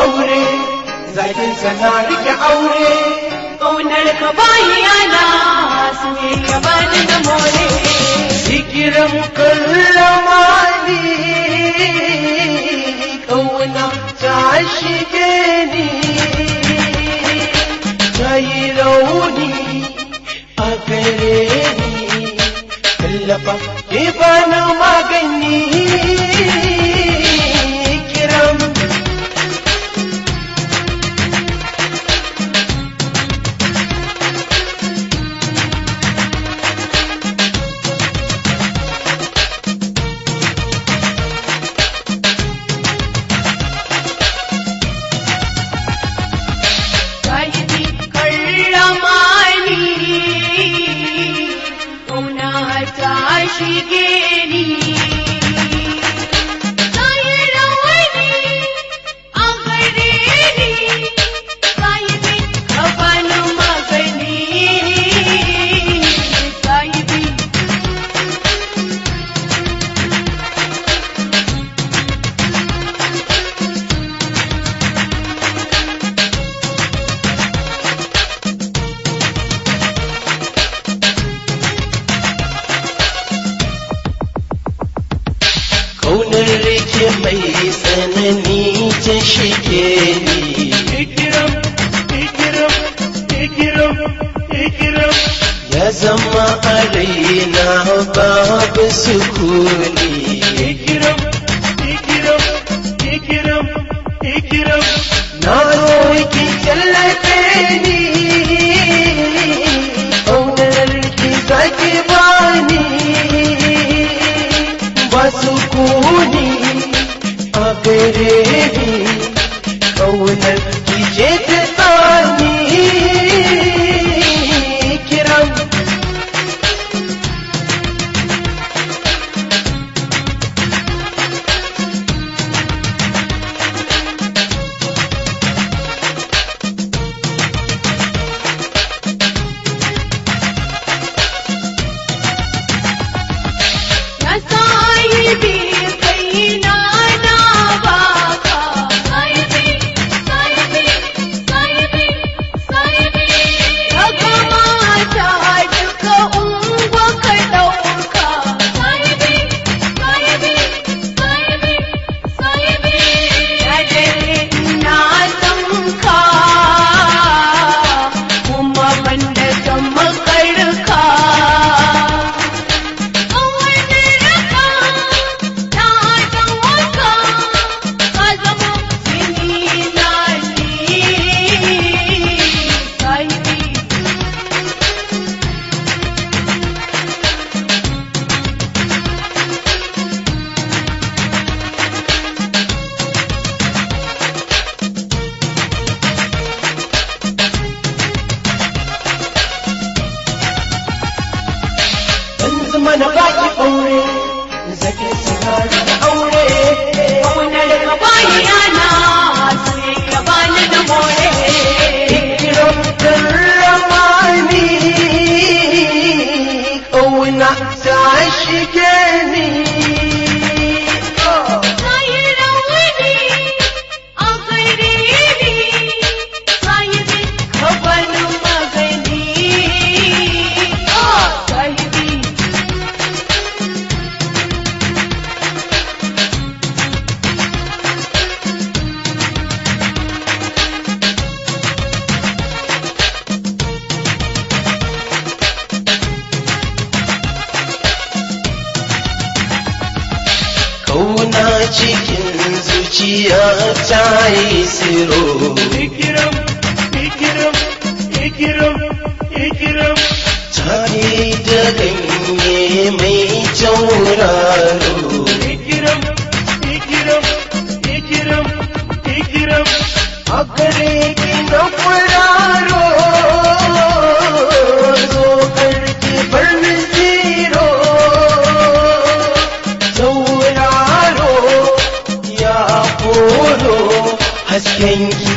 aure zakin sana rike aure ƙaunar ka bayana soyayya ba ni da more zikirin karramani ƙauna ta shige ni ta yi rauni a gare ni tallafa ke bani magani kiran shige ni sai rawani a gare ni sai bi kafan magani sai bi ƙaunar rike mai tsanani ta shige ni ikiram ikiram ikiram ikiram ya zama a raina babu sukuni ikiram ikiram ikiram ikiram na roki tallafe ni ƙaunar ki zaki bani sukuni a gare ni ƙaunar ki je ta tsani kiran mana baki aure zaki sigari da aure ƙaunar ka bayana soyayya ba ni da more ikiram karramani ƙauna ta shige ni sai rawani a gare ni sai bi kafan magani sai bi ƙauna cikin zuciya ta yi tsiro ikiram ikiram ikiram ikiram ta yi da ganye mai tauraro ikiram ikiram ikiram ikiram a gare ki na kwararo zo karki bar ni zero tauraro ya koro hasken ki